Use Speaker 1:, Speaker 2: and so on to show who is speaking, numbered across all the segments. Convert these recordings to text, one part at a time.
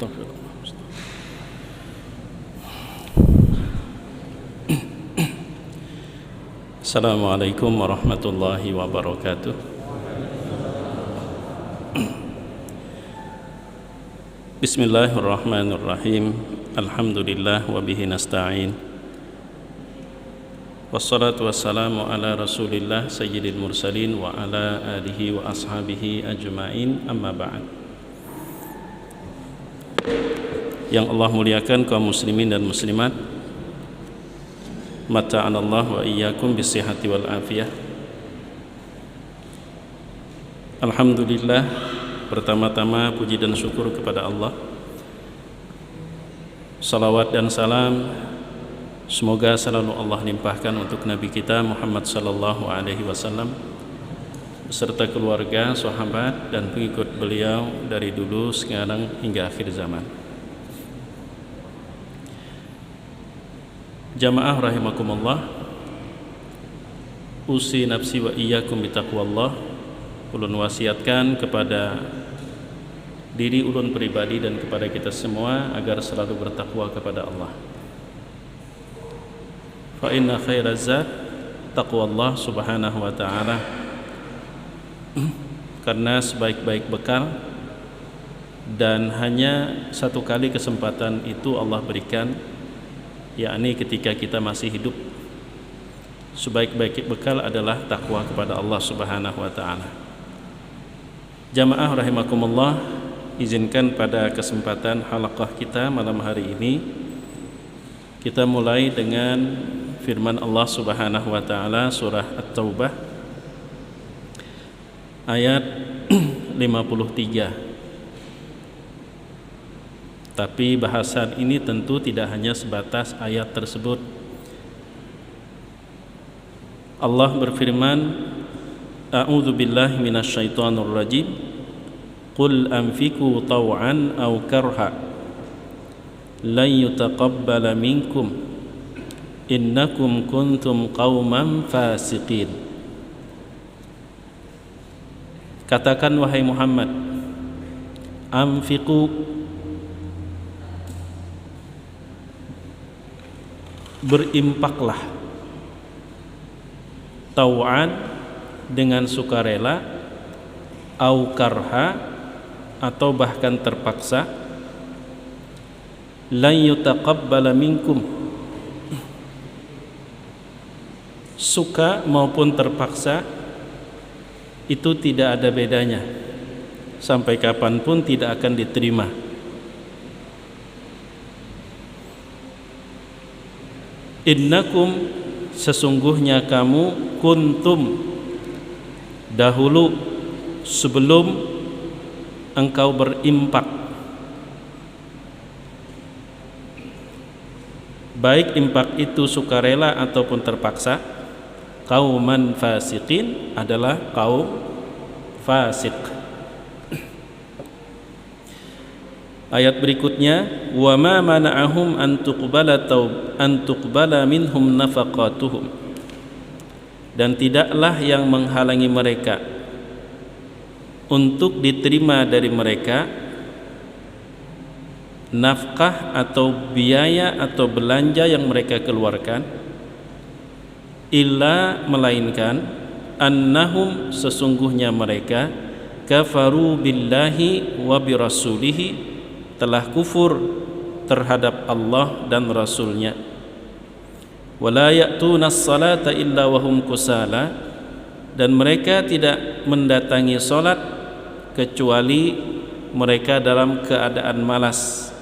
Speaker 1: Astagfirullah. Assalamualaikum warahmatullahi wabarakatuh. Bismillahirrahmanirrahim. Alhamdulillah wa bihi nasta'in. Wassalatu wassalamu ala Rasulillah sayyidil mursalin wa ala alihi wa ashabihi ajma'in, amma ba'd. Yang Allah muliakan kaum muslimin dan muslimat, mata'anallah wa iyyakum bisihhati wal afiyah. Alhamdulillah, pertama-tama puji dan syukur kepada Allah. Salawat dan salam semoga selalu Allah limpahkan untuk Nabi kita Muhammad sallallahu alaihi wasallam beserta keluarga, sahabat dan pengikut beliau dari dulu, sekarang hingga akhir zaman. Jamaah rahimakumullah, usi nafsi wa iyyakum bitaqwallah. Ulun wasiatkan kepada diri ulun pribadi dan kepada kita semua agar selalu bertakwa kepada Allah. Fa inna khairaz zat taqwallah subhanahu wa ta'ala. Karena sebaik-baik bekal dan hanya satu kali kesempatan itu Allah berikan, yakni ketika kita masih hidup. Sebaik-baik bekal adalah takwa kepada Allah subhanahu wa ta'ala. Jamaah rahimakumullah, izinkan pada kesempatan halaqah kita malam hari ini kita mulai dengan firman Allah subhanahu wa ta'ala, surah At-Taubah ayat 53. Tapi bahasan ini tentu tidak hanya sebatas ayat tersebut. Allah berfirman, A'udzu billahi minasyaitonir rajim. Qul anfiqu taw'an aw karha lan yutaqabbala minkum innakum kuntum qauman fasiqin. Katakan wahai Muhammad, anfiqu, berinfaklah, tau'an dengan sukarela, au karha atau bahkan terpaksa, lan yutaqabbala minkum, suka maupun terpaksa itu tidak ada bedanya, sampai kapanpun tidak akan diterima. Innakum, sesungguhnya kamu, kuntum, dahulu sebelum engkau berimpak, baik impak itu sukarela ataupun terpaksa, qauman fasiqin, adalah kaum fasik. Ayat berikutnya, wa ma mana'ahum an tuqbala minhum nafaqatuhum, dan tidaklah yang menghalangi mereka untuk diterima dari mereka nafkah atau biaya atau belanja yang mereka keluarkan, illa, melainkan, annahum, sesungguhnya mereka, kafaru billahi wa birasulihi, telah kufur terhadap Allah dan Rasulnya. Wala ya'tuna as-salata illa wahum kusala, dan mereka tidak mendatangi salat kecuali mereka dalam keadaan malas.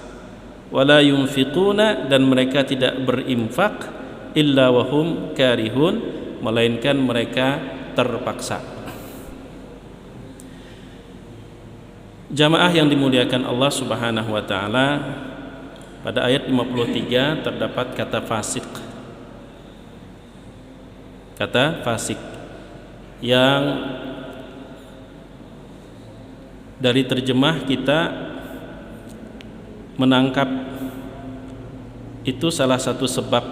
Speaker 1: Wala yunfiquna, dan mereka tidak berinfak, illa wahum karihun, melainkan mereka terpaksa. Jamaah yang dimuliakan Allah subhanahu wa ta'ala, pada ayat 53 terdapat kata fasik. Kata fasik yang dari terjemah kita menangkap itu salah satu sebab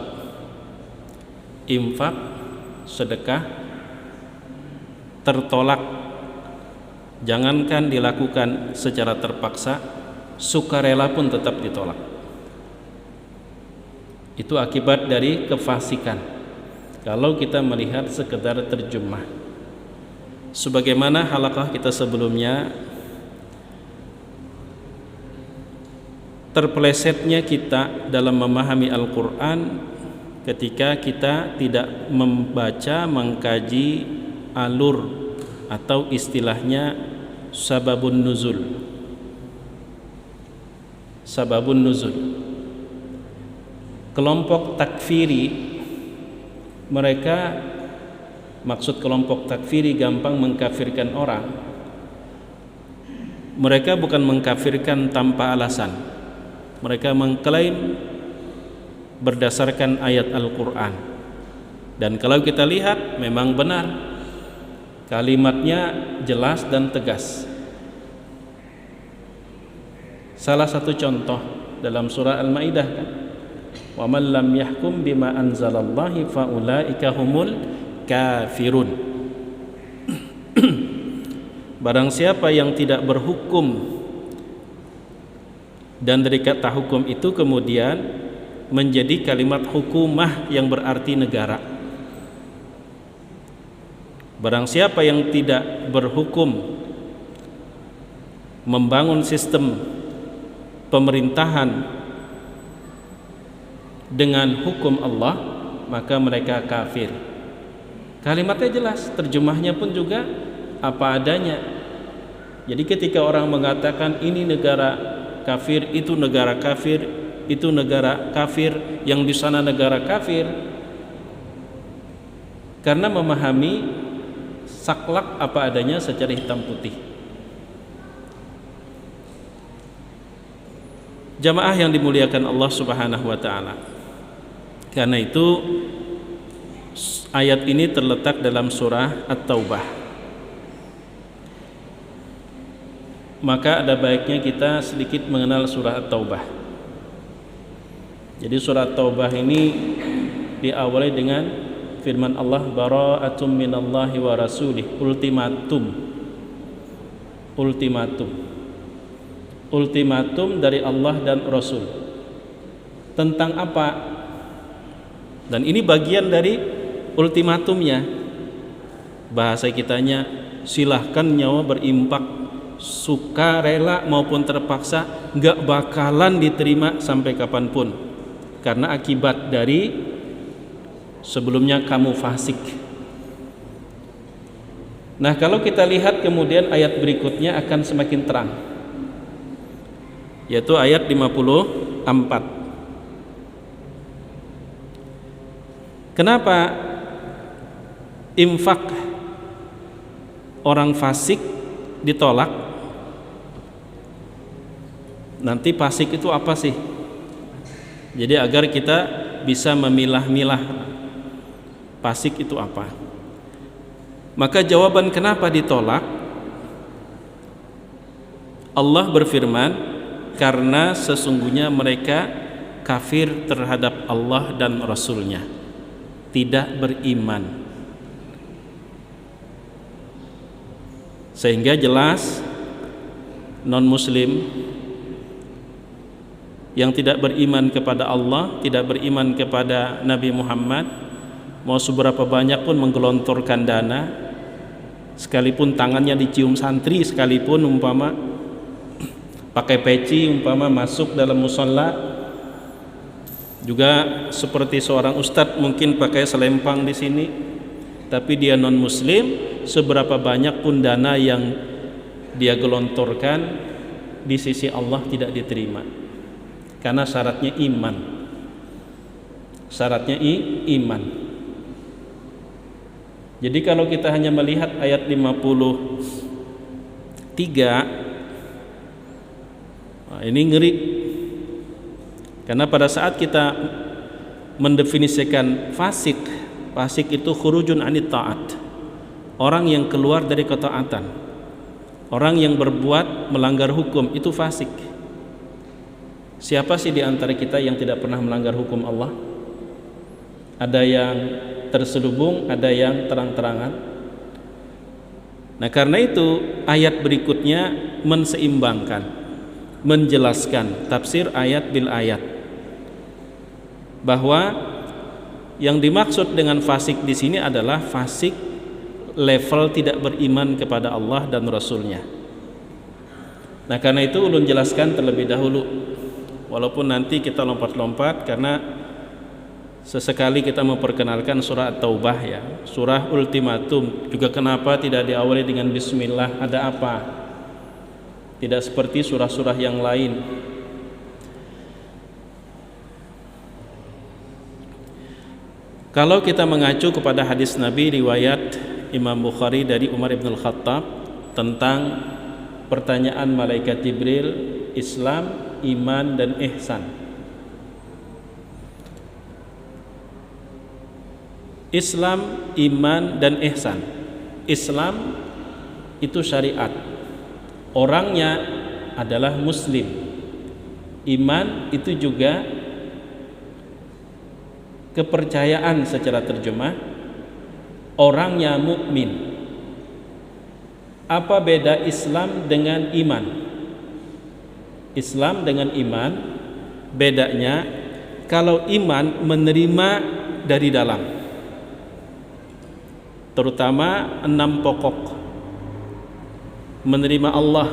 Speaker 1: infak, sedekah tertolak, jangankan dilakukan secara terpaksa, sukarela pun tetap ditolak. Itu akibat dari kefasikan. Kalau kita melihat sekedar terjemah, sebagaimana halaqah kita sebelumnya, terpelesetnya kita dalam memahami Al-Quran ketika kita tidak membaca, mengkaji alur atau istilahnya sababun nuzul. Sababun nuzul. Kelompok takfiri, mereka, maksud kelompok takfiri gampang mengkafirkan orang. Mereka bukan mengkafirkan tanpa alasan. Mereka mengklaim berdasarkan ayat Al-Quran. Dan kalau kita lihat memang benar, kalimatnya jelas dan tegas. Salah satu contoh dalam surah Al-Maidah kan, wa man lam yahkum bima anzalallahi faulaika humul kafirun. Barang siapa yang tidak berhukum, dan dari kata hukum itu kemudian menjadi kalimat hukumah yang berarti negara. Barang siapa yang tidak berhukum, membangun sistem pemerintahan dengan hukum Allah, maka mereka kafir. Kalimatnya jelas, terjemahnya pun juga apa adanya. Jadi ketika orang mengatakan ini negara kafir, itu negara kafir, itu negara kafir, yang di sana negara kafir, karena memahami saklak apa adanya secara hitam putih. Jamaah yang dimuliakan Allah Subhanahu wa taala. Karena itu ayat ini terletak dalam surah At-Taubah. Maka ada baiknya kita sedikit mengenal surah At-Taubah. Jadi surah At-Taubah ini diawali dengan firman Allah, bara'atum minallahi wa rasulih, ultimatum. Ultimatum. Ultimatum dari Allah dan Rasul. Tentang apa? Dan ini bagian dari ultimatumnya. Bahasa kitanya, silahkan nyawa berimpak, suka rela maupun terpaksa, gak bakalan diterima sampai kapanpun, karena akibat dari sebelumnya kamu fasik. Nah, kalau kita lihat kemudian ayat berikutnya akan semakin terang, yaitu ayat 54. Kenapa infak orang fasik ditolak? Nanti fasik itu apa sih? Jadi agar kita bisa memilah-milah fasik itu apa. Maka jawaban kenapa ditolak, Allah berfirman, karena sesungguhnya mereka kafir terhadap Allah dan Rasulnya, tidak beriman. Sehingga jelas non-muslim yang tidak beriman kepada Allah, tidak beriman kepada Nabi Muhammad, mau seberapa banyak pun menggelontorkan dana, sekalipun tangannya dicium santri, sekalipun umpama pakai peci, umpama masuk dalam musholla, juga seperti seorang ustadz mungkin pakai selempang di sini, tapi dia non muslim, seberapa banyak pun dana yang dia gelontorkan di sisi Allah tidak diterima, karena syaratnya iman. Syaratnya iman. Jadi kalau kita hanya melihat ayat 53, nah ini ngeri. Karena pada saat kita mendefinisikan fasik, fasik itu khurujun anit ta'at, orang yang keluar dari ketaatan, orang yang berbuat melanggar hukum, itu fasik. Siapa sih di antara kita yang tidak pernah melanggar hukum Allah? Ada yang terselubung, ada yang terang-terangan. Nah, karena itu ayat berikutnya menseimbangkan menjelaskan tafsir ayat bil ayat bahwa yang dimaksud dengan fasik di sini adalah fasik level tidak beriman kepada Allah dan Rasulnya. Nah, karena itu ulun jelaskan terlebih dahulu, walaupun nanti kita lompat-lompat karena sesekali kita memperkenalkan surah At-Taubah ya, surah ultimatum. Juga kenapa tidak diawali dengan bismillah, ada apa? Tidak seperti surah-surah yang lain. Kalau kita mengacu kepada hadis Nabi riwayat Imam Bukhari dari Umar ibn al-Khattab tentang pertanyaan malaikat Jibril, Islam, iman, dan ihsan. Islam, iman, dan ihsan. Islam itu syariat, orangnya adalah muslim. Iman itu juga kepercayaan secara terjemah, orangnya mukmin. Apa beda Islam dengan iman? Islam dengan iman bedanya, kalau iman menerima dari dalam, terutama 6 pokok. Menerima Allah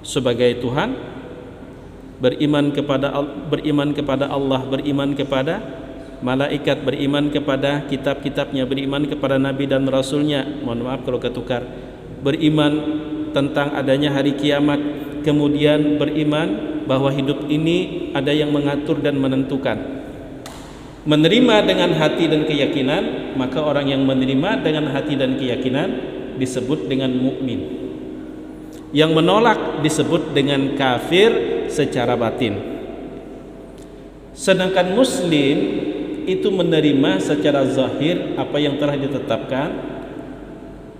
Speaker 1: sebagai Tuhan, beriman kepada Allah, beriman kepada malaikat, beriman kepada kitab-kitabnya, beriman kepada Nabi dan Rasulnya. Mohon maaf kalau ketukar. Beriman tentang adanya hari kiamat, kemudian beriman bahwa hidup ini ada yang mengatur dan menentukan. Menerima dengan hati dan keyakinan, maka orang yang menerima dengan hati dan keyakinan disebut dengan mukmin. Yang menolak disebut dengan kafir secara batin. Sedangkan muslim itu menerima secara zahir apa yang telah ditetapkan,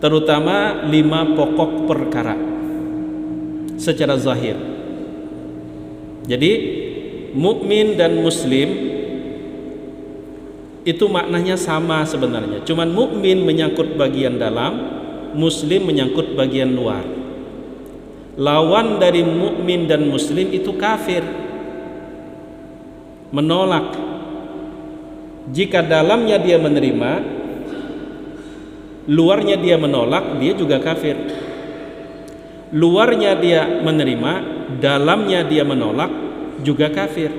Speaker 1: terutama 5 pokok perkara secara zahir. Jadi mukmin dan muslim itu maknanya sama sebenarnya, cuman mukmin menyangkut bagian dalam, muslim menyangkut bagian luar. Lawan dari mukmin dan muslim itu kafir, menolak. Jika dalamnya dia menerima, luarnya dia menolak, dia juga kafir. Luarnya dia menerima, dalamnya dia menolak, juga kafir.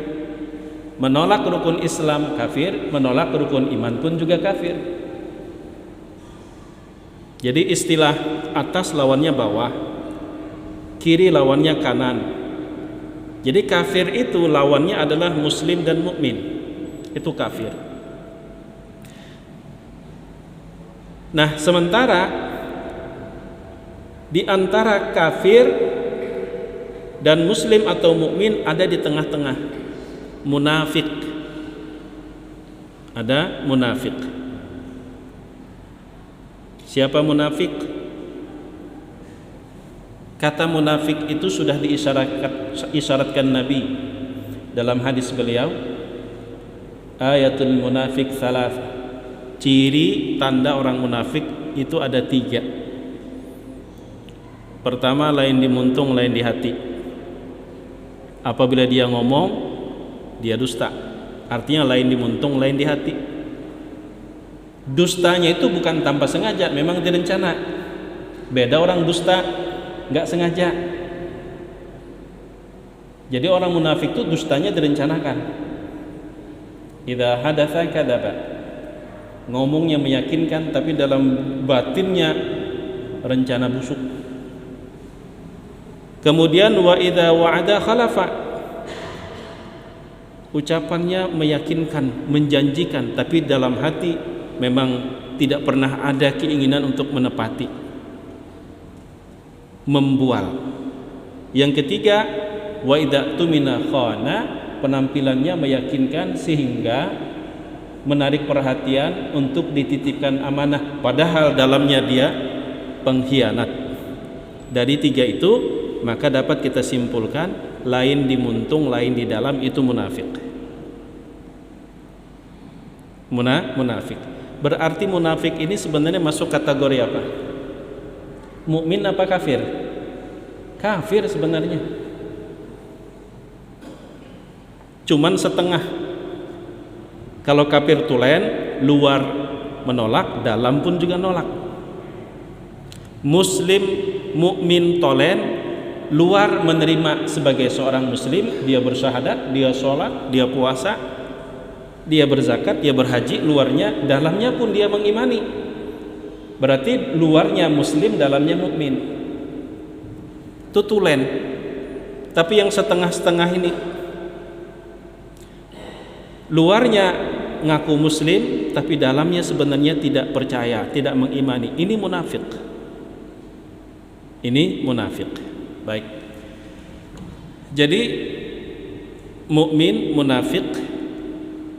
Speaker 1: Menolak rukun Islam kafir, menolak rukun iman pun juga kafir. Jadi istilah atas lawannya bawah, kiri lawannya kanan. Jadi kafir itu lawannya adalah muslim dan mukmin. Itu kafir. Nah, sementara di antara kafir dan muslim atau mukmin ada di tengah-tengah, munafik. Ada munafik. Siapa munafik? Kata munafik itu sudah diisyaratkan Nabi dalam hadis beliau, ayatul munafik thalath. Ciri tanda orang munafik itu ada 3. Pertama, lain di muntung, lain di hati. Apabila dia ngomong, dia dusta. Artinya lain di muntung, lain di hati. Dustanya itu bukan tanpa sengaja, memang direncana. Beda orang dusta nggak sengaja. Jadi orang munafik itu dustanya direncanakan. Idza hadatsa kadzaba. Ngomongnya meyakinkan, tapi dalam batinnya rencana busuk. Kemudian wa idza wa'ada khalafa. Ucapannya meyakinkan, menjanjikan, tapi dalam hati memang tidak pernah ada keinginan untuk menepati. Membual. Yang ketiga, wa idza tumina khana, penampilannya meyakinkan sehingga menarik perhatian untuk dititipkan amanah, padahal dalamnya dia pengkhianat. Dari 3 itu maka dapat kita simpulkan lain di muntung, lain di dalam, itu munafik. Munafik. Berarti munafik ini sebenarnya masuk kategori apa? Mukmin apa kafir? Kafir sebenarnya. cuman setengah. Kalau kafir tulen, luar menolak, dalam pun juga nolak. Muslim mukmin tolen, luar menerima sebagai seorang muslim, dia bersyahadat, dia sholat, dia puasa, dia berzakat, dia berhaji, luarnya, dalamnya pun dia mengimani. Berarti luarnya muslim, dalamnya mukmin. Itu tulen. Tapi yang setengah-setengah ini, luarnya ngaku muslim tapi dalamnya sebenarnya tidak percaya, tidak mengimani. Ini munafik. Ini munafik. Baik. Jadi mukmin, munafik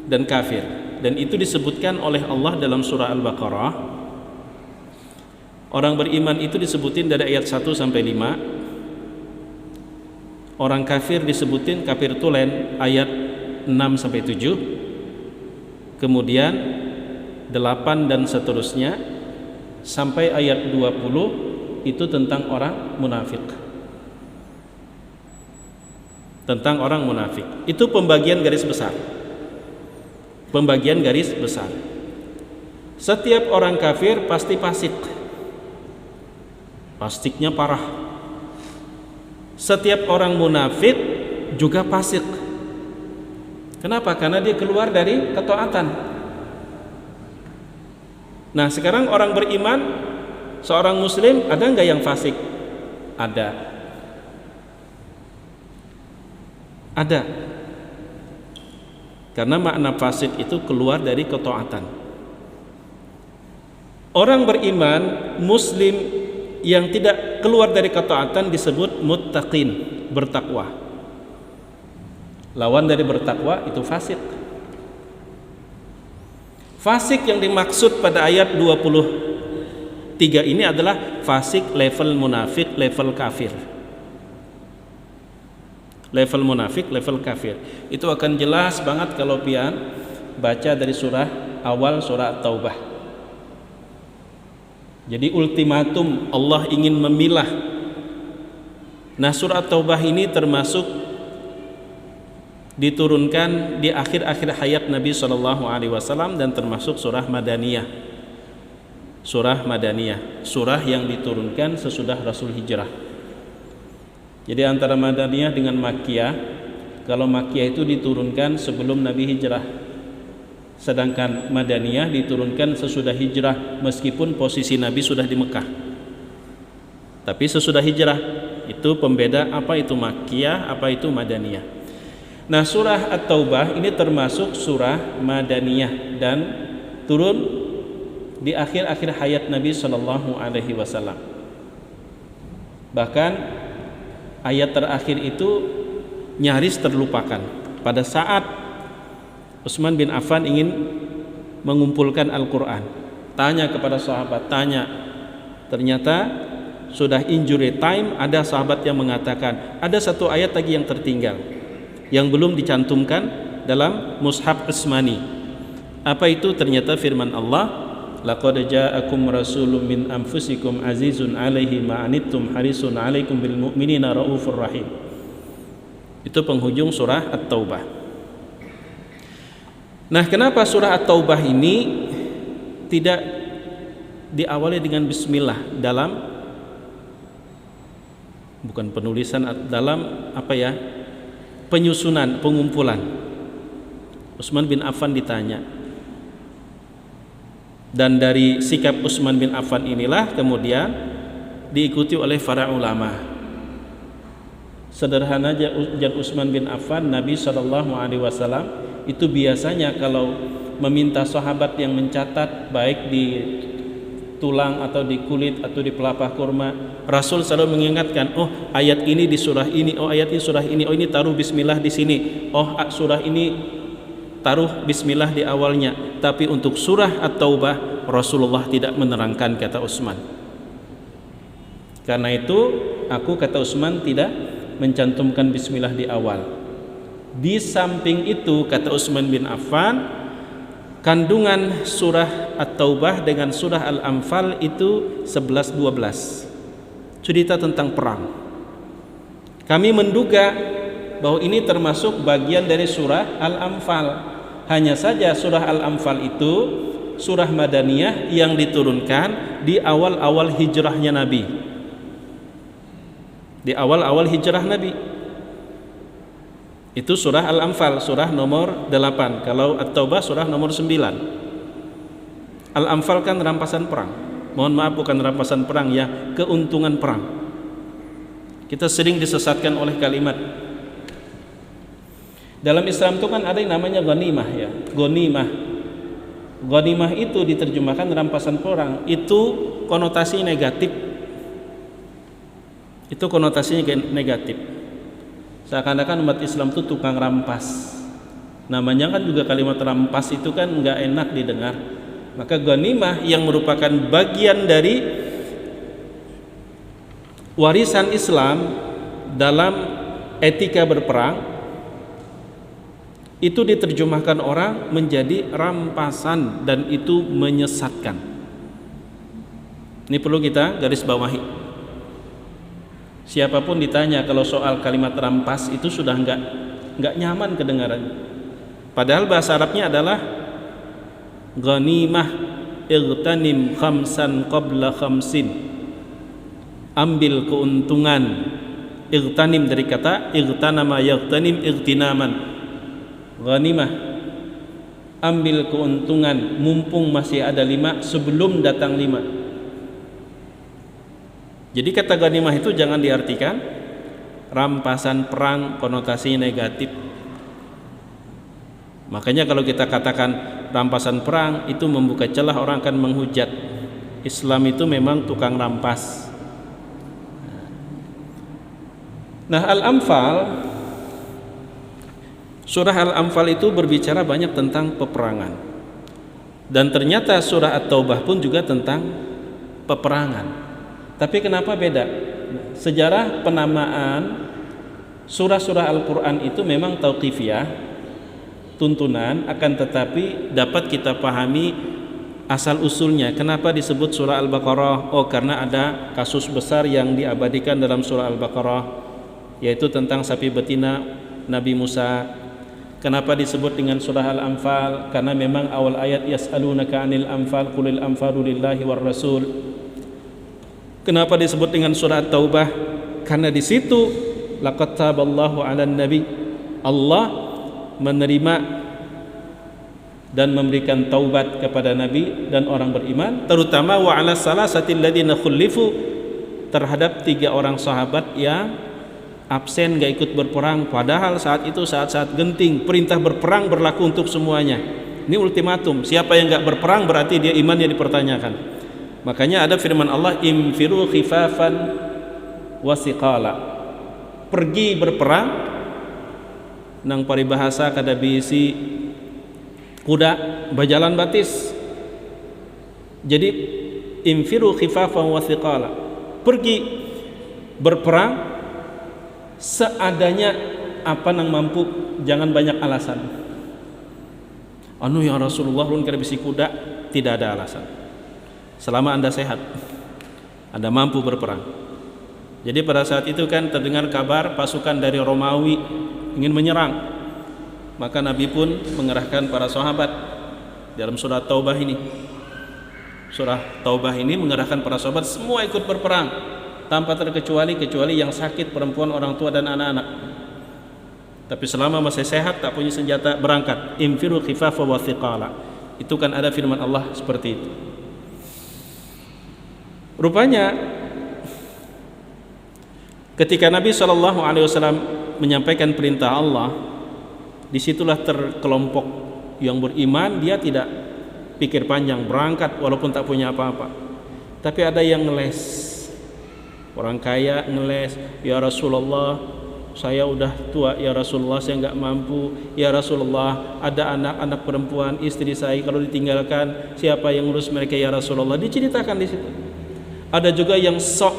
Speaker 1: dan kafir, dan itu disebutkan oleh Allah dalam surah Al-Baqarah. Orang beriman itu disebutin dari ayat 1 sampai 5. Orang kafir disebutin kafir tulen ayat 6 sampai 7. Kemudian 8 dan seterusnya sampai ayat 20 itu tentang orang munafik. Tentang orang munafik. Itu pembagian garis besar. Pembagian garis besar. Setiap orang kafir pasti fasik. Fastiknya parah. Setiap orang munafik juga fasik. Kenapa? Karena dia keluar dari ketaatan. Nah, sekarang orang beriman, seorang muslim, ada nggak yang fasik? Ada. Ada. Karena makna fasik itu keluar dari ketaatan. Orang beriman, muslim yang tidak keluar dari ketaatan disebut muttaqin, bertakwa. Lawan dari bertakwa itu fasik. Fasik yang dimaksud pada ayat 23 ini adalah fasik level munafik, level kafir. Level munafik, level kafir. Itu akan jelas banget kalau pian baca dari surah awal, surah At-Taubah. Jadi ultimatum, Allah ingin memilah. Nah, surah At-Taubah ini termasuk diturunkan di akhir-akhir hayat Nabi SAW dan termasuk surah Madaniyah. Surah Madaniyah, surah yang diturunkan sesudah Rasul hijrah. Jadi antara Madaniyah dengan Makkiyah, kalau Makkiyah itu diturunkan sebelum Nabi hijrah, sedangkan Madaniyah diturunkan sesudah hijrah, meskipun posisi Nabi sudah di Mekah. Tapi sesudah hijrah, itu pembeda apa itu Makkiyah, apa itu Madaniyah. Nah, surah At-Taubah ini termasuk surah Madaniyah dan turun di akhir-akhir hayat Nabi SAW. Bahkan ayat terakhir itu nyaris terlupakan. Pada saat Utsman bin Affan ingin mengumpulkan Al-Quran, tanya kepada sahabat, ternyata sudah injury time. Ada sahabat yang mengatakan ada satu ayat lagi yang tertinggal, yang belum dicantumkan dalam mushaf Utsmani. Apa itu? Ternyata firman Allah, laqad ja'akum rasulun min anfusikum azizun 'alaihi ma anittum harisun 'alaikum bil mu'minina raufur rahim. Itu penghujung surah At-Taubah. Nah, kenapa surah At-Taubah ini tidak diawali dengan bismillah dalam, bukan penulisan, dalam apa ya, penyusunan, pengumpulan. Utsman bin Affan ditanya, dan dari sikap Utsman bin Affan inilah kemudian diikuti oleh para ulama. Sederhana aja Utsman bin Affan, Nabi SAW itu biasanya kalau meminta sahabat yang mencatat, baik di tulang atau di kulit atau di pelepah kurma, Rasul selalu mengingatkan, oh ayat ini di surah ini, oh ayat ini surah ini, oh ini taruh bismillah di sini, oh surah ini taruh bismillah di awalnya. Tapi untuk surah At-Taubah Rasulullah tidak menerangkan, kata Utsman. Karena itu aku, kata Utsman, tidak mencantumkan bismillah di awal. Di samping itu, kata Utsman bin Affan, kandungan surah At-Taubah dengan surah Al-Anfal itu 11-12, cerita tentang perang. Kami menduga bahwa ini termasuk bagian dari surah Al-Anfal. Hanya saja surah Al-Anfal itu surah Madaniyah yang diturunkan di awal-awal hijrahnya Nabi. Di awal-awal hijrah Nabi. Itu surah Al-Anfal, surah nomor 8. Kalau At-Taubah surah nomor 9. Al-Anfal kan rampasan perang. Mohon maaf, bukan rampasan perang ya, keuntungan perang. Kita sering disesatkan oleh kalimat. Dalam Islam itu kan ada yang namanya ghanimah ya. Ghanimah itu diterjemahkan rampasan perang. Itu konotasi negatif. Itu konotasinya negatif. Seakan-akan umat Islam itu tukang rampas. Namanya kan juga kalimat rampas itu kan nggak enak didengar. Maka ghanimah yang merupakan bagian dari warisan Islam dalam etika berperang, itu diterjemahkan orang menjadi rampasan dan itu menyesatkan. Ini perlu kita garis bawahi. Siapapun ditanya kalau soal kalimat rampas itu sudah nggak nyaman kedengarannya. Padahal bahasa Arabnya adalah ghanimah igtanim khamsan qabla khamsin. Ambil keuntungan. Igtanim dari kata igtanama yaghtanim igtinaman. Ghanimah, ambil keuntungan mumpung masih ada 5 sebelum datang 5. Jadi kata ghanimah itu jangan diartikan rampasan perang konotasi negatif. Makanya kalau kita katakan rampasan perang itu membuka celah orang akan menghujat Islam itu memang tukang rampas. Nah, Al-Anfal, surah Al-Anfal itu berbicara banyak tentang peperangan. Dan ternyata surah At-Taubah pun juga tentang peperangan. Tapi kenapa beda? Sejarah penamaan surah-surah Al-Quran itu memang tauqifiyah, tuntunan, akan tetapi dapat kita pahami asal usulnya. Kenapa disebut surah Al-Baqarah? Oh, karena ada kasus besar yang diabadikan dalam surah Al-Baqarah, yaitu tentang sapi betina Nabi Musa. Kenapa disebut dengan surah Al-Anfal? Karena memang awal ayat yas'alunaka 'anil anfal qulil anfalu lillahi war rasul. Kenapa disebut dengan surah At-Taubah? Karena di situ laqad taballahu 'alan nabi. Allah menerima dan memberikan taubat kepada nabi dan orang beriman, terutama wa 'ala salasatil ladzina khulifu, terhadap 3 orang sahabat yang absen gak ikut berperang, padahal saat itu saat-saat genting, perintah berperang berlaku untuk semuanya. Ini ultimatum, siapa yang gak berperang berarti dia imannya dipertanyakan. Makanya ada firman Allah, infiru khifafan wasiqala, pergi berperang nang paribahasa kada bisi kuda berjalan batis. Jadi infiru khifafan wasiqala, pergi berperang seadanya apa nang mampu, jangan banyak alasan. Anu ya Rasulullah ulun kada bisi kuda, tidak ada alasan. Selama Anda sehat, Anda mampu berperang. Jadi pada saat itu kan terdengar kabar pasukan dari Romawi ingin menyerang. Maka Nabi pun mengerahkan para sahabat dalam surah Taubah ini. Surah Taubah ini mengerahkan para sahabat semua ikut berperang, tanpa terkecuali yang sakit, perempuan, orang tua dan anak-anak. Tapi selama masih sehat, tak punya senjata, berangkat. Infiru khifafa wa thiqala. Itu kan ada firman Allah seperti itu. Rupanya ketika Nabi SAW menyampaikan perintah Allah, disitulah terkelompok yang beriman, dia tidak pikir panjang, berangkat walaupun tak punya apa-apa. Tapi ada yang ngeles. Orang kaya ngeles, ya Rasulullah, saya udah tua, ya Rasulullah, saya enggak mampu, ya Rasulullah, ada anak-anak perempuan, istri saya kalau ditinggalkan, siapa yang ngurus mereka, ya Rasulullah. Diceritakan di situ. Ada juga yang sok,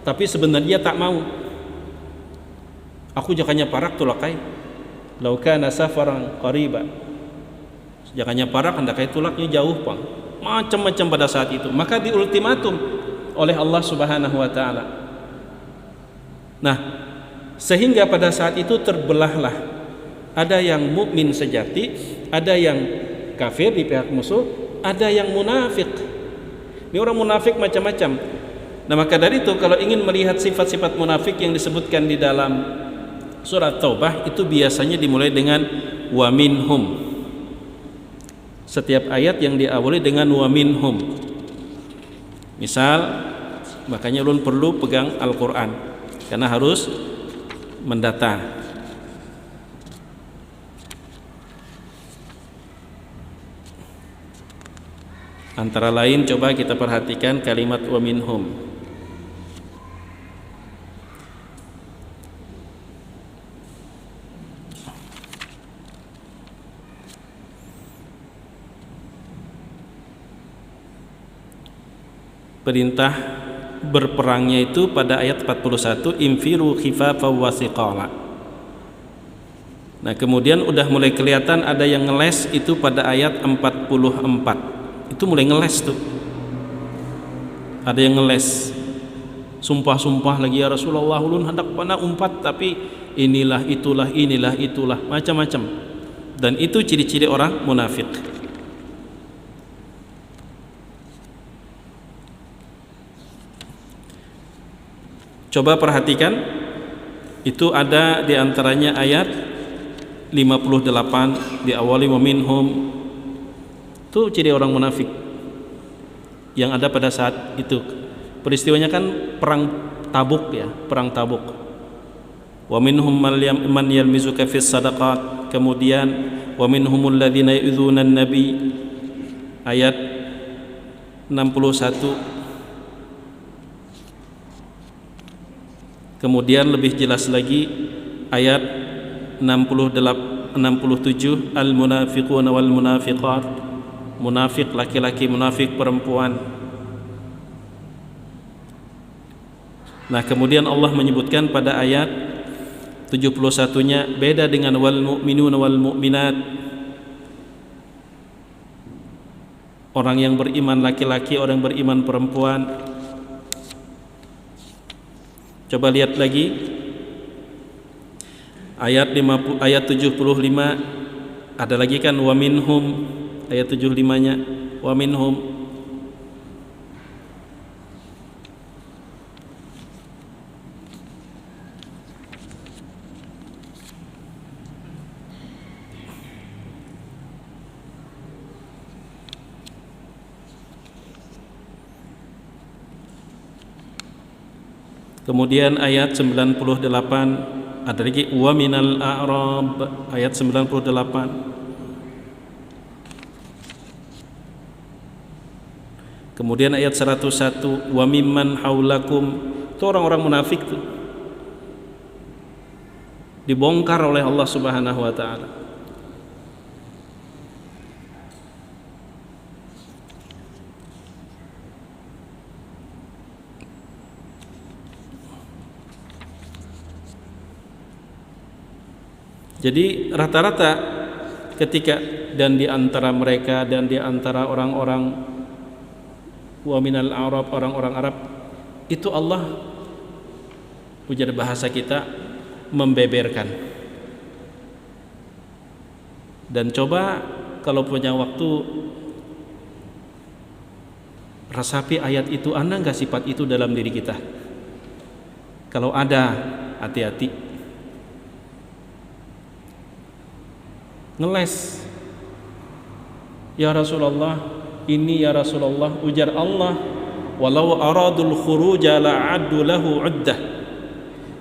Speaker 1: tapi sebenarnya tak mau. Aku jakannya parak tulakai, lau kana safaran qariba. Jakannya parak hendakai tulaknya jauh pang. Macam-macam pada saat itu. Maka diultimatum oleh Allah Subhanahu wa taala. Nah, Sehingga pada saat itu terbelahlah, ada yang mukmin sejati, ada yang kafir di pihak musuh, ada yang munafik. Ini orang munafik macam-macam. Nah, maka dari itu kalau ingin melihat sifat-sifat munafik yang disebutkan di dalam surat Taubah, itu biasanya dimulai dengan wa minhum. Setiap ayat yang diawali dengan wa minhum. Misal, makanya ulun perlu pegang Al-Quran karena harus mendata. Antara lain coba kita perhatikan kalimat wa minhum. Perintah berperangnya itu pada ayat 41, infiru khifafa wa thiqala. Nah, kemudian udah mulai kelihatan ada yang ngeles itu pada ayat 44. Itu mulai ngeles tuh. Ada yang ngeles. Sumpah-sumpah lagi, ya Rasulullah, ulun hendak pana umpat tapi inilah itulah macam-macam. Dan itu ciri-ciri orang munafik. Coba perhatikan, itu ada di antaranya ayat 58 diawali wa minhum. Itu ciri orang munafik yang ada pada saat itu. Peristiwanya kan perang Tabuk ya, perang Tabuk. Wa minhum man yalmizuka fis sadaqat, kemudian wa minhumul ladzina yu'dzuna an-nabi ayat 61. Kemudian lebih jelas lagi ayat 67, al-munafiquna wal munafiqat, munafik laki-laki, munafik perempuan. Nah, kemudian Allah menyebutkan pada ayat 71-nya beda dengan wal mu'minuna wal mu'minat. Orang yang beriman laki-laki, orang yang beriman perempuan. Coba lihat lagi ayat 75, ada lagi kan wa minhum, ayat 75-nya wa minhum. Kemudian ayat 98 ada lagi wa minal a'rab, ayat 98. Kemudian ayat 101 wa mimman haulakum, itu orang-orang munafik tuh dibongkar oleh Allah Subhanahu wa taala. Jadi rata-rata ketika dan di antara mereka dan di antara orang-orang wa minal a'rab, orang-orang Arab, itu Allah ujar bahasa kita membeberkan. Dan coba kalau punya waktu resapi ayat itu, ada nggak sifat itu dalam diri kita? Kalau ada, hati-hati. Ngeles, ya Rasulullah, ini ya Rasulullah, ujar Allah, walau aradul khuruja la'addu lahu uddah.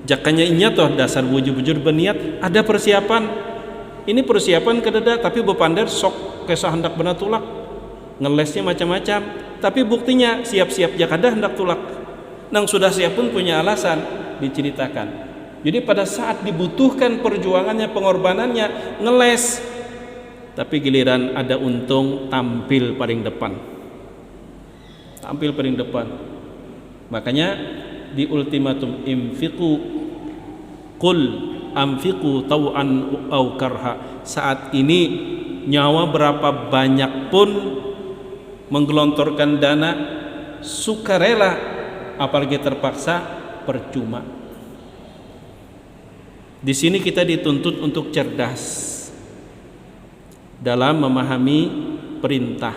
Speaker 1: Jakanya inya toh dasar bujur-bujur berniat ada persiapan. Ini persiapan kededa tapi bepander sok kesah hendak benar tulak. Ngelesnya macam-macam, tapi buktinya siap-siap jakada hendak tulak. Nang sudah siap pun punya alasan diceritakan. Jadi pada saat dibutuhkan perjuangannya, pengorbanannya, ngeles. Tapi giliran ada untung, tampil paling depan. Tampil paling depan. Makanya di ultimatum infiqu qul anfiqu tau'an au karha. Saat ini nyawa berapa banyak pun menggelontorkan dana sukarela, apalagi terpaksa, percuma. Di sini kita dituntut untuk cerdas dalam memahami perintah.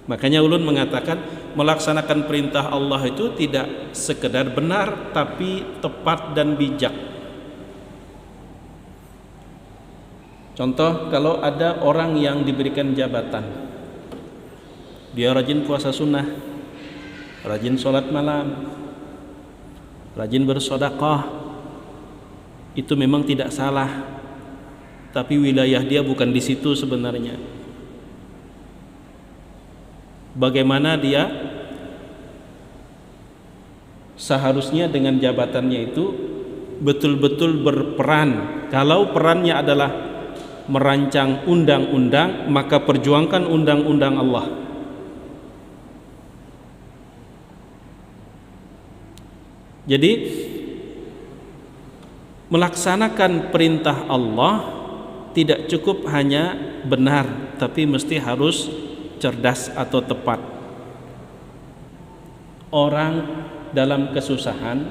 Speaker 1: Makanya ulun mengatakan melaksanakan perintah Allah itu tidak sekedar benar, tapi tepat dan bijak. Contoh, kalau ada orang yang diberikan jabatan, dia rajin puasa sunnah, rajin sholat malam, rajin bersedekah, itu memang tidak salah, tapi wilayah dia bukan di situ sebenarnya. Bagaimana dia seharusnya dengan jabatannya itu betul-betul berperan. Kalau perannya adalah merancang undang-undang, maka perjuangkan undang-undang Allah. Jadi melaksanakan perintah Allah tidak cukup hanya benar, tapi mesti harus cerdas atau tepat. Orang dalam kesusahan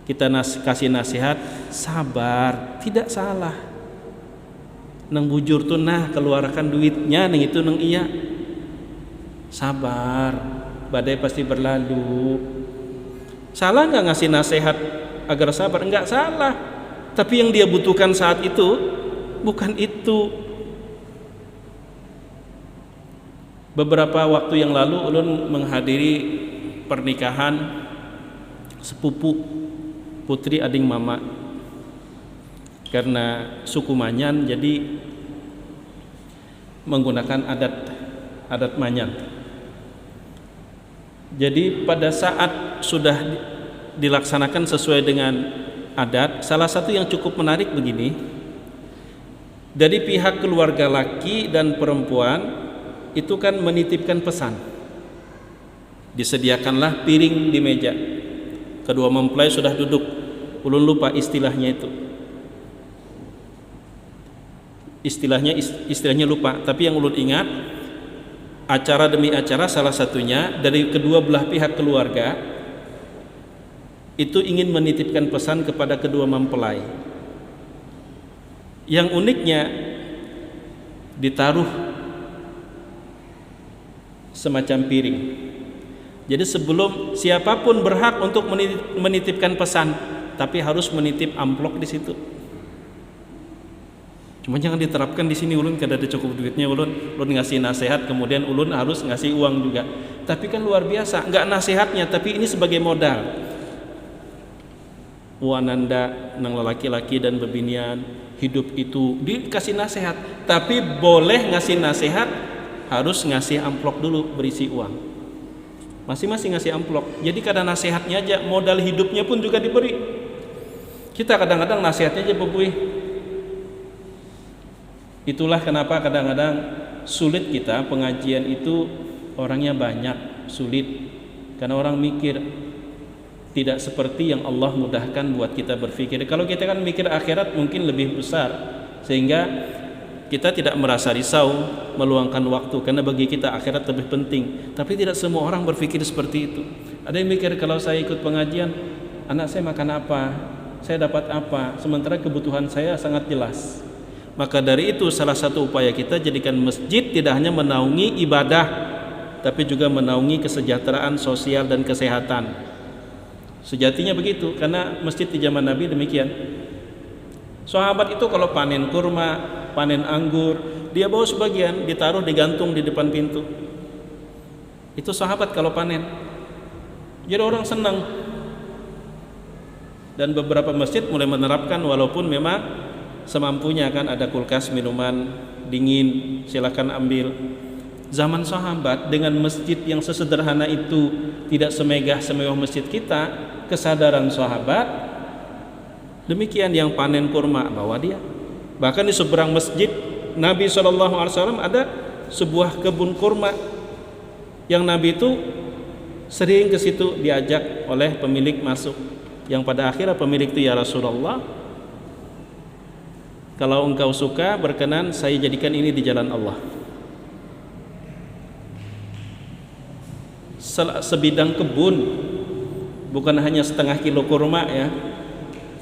Speaker 1: kita kasih nasihat, sabar, tidak salah. Nang bujur tuh nah keluarkan duitnya, nang itu nang iya. Sabar, badai pasti berlalu. Salah nggak ngasih nasihat agar sabar? Enggak salah. Tapi yang dia butuhkan saat itu bukan itu. Beberapa waktu yang lalu ulun menghadiri pernikahan sepupu putri ading mama. Karena suku Manyan, jadi menggunakan adat Manyan. Jadi pada saat sudah dilaksanakan sesuai dengan adat, salah satu yang cukup menarik begini. Dari pihak keluarga laki dan perempuan itu kan menitipkan pesan. Disediakanlah piring di meja. Kedua mempelai sudah duduk. Ulun lupa istilahnya itu. Istilahnya lupa, tapi yang ulun ingat, acara demi acara salah satunya dari kedua belah pihak keluarga itu ingin menitipkan pesan kepada kedua mempelai. Yang uniknya ditaruh semacam piring. Jadi sebelum siapapun berhak untuk menitipkan pesan, tapi harus menitip amplop di situ. Cuma jangan diterapkan di sini, ulun kada ada cukup duitnya, ulun ngasih nasihat, kemudian ulun harus ngasih uang juga. Tapi kan luar biasa, enggak nasihatnya, tapi ini sebagai modal. Wananda nang lelaki-laki dan bebinian, hidup itu dikasih nasihat, tapi boleh ngasih nasihat harus ngasih amplop dulu berisi uang. Masing-masing ngasih amplop. Jadi kadang nasihatnya aja, modal hidupnya pun juga diberi. Kita kadang-kadang nasihatnya aja bebuih. Itulah kenapa kadang-kadang sulit kita pengajian itu orangnya banyak, sulit. Karena orang mikir tidak seperti yang Allah mudahkan buat kita berpikir. Kalau kita kan mikir akhirat mungkin lebih besar, sehingga kita tidak merasa risau meluangkan waktu, karena bagi kita akhirat lebih penting. Tapi tidak semua orang berpikir seperti itu. Ada yang mikir, kalau saya ikut pengajian, anak saya makan apa, saya dapat apa, sementara kebutuhan saya sangat jelas. Maka dari itu salah satu upaya kita jadikan masjid tidak hanya menaungi ibadah, tapi juga menaungi kesejahteraan sosial dan kesehatan. Sejatinya begitu, karena masjid di zaman Nabi demikian. Sahabat itu kalau panen kurma, panen anggur, dia bawa sebagian, ditaruh, digantung di depan pintu. Itu sahabat kalau panen. Jadi orang senang. Dan beberapa masjid mulai menerapkan, walaupun memang semampunya, kan ada kulkas minuman dingin, silakan ambil. Zaman sahabat dengan masjid yang sesederhana itu, tidak semewah masjid kita, kesadaran sahabat demikian. Yang panen kurma bawa dia. Bahkan di seberang masjid Nabi SAW ada sebuah kebun kurma yang Nabi itu sering ke situ diajak oleh pemilik masuk. Yang pada akhirnya pemilik itu, ya Rasulullah, kalau engkau suka, berkenan saya jadikan ini di jalan Allah. Sebidang kebun, bukan hanya setengah kilo kurma ya.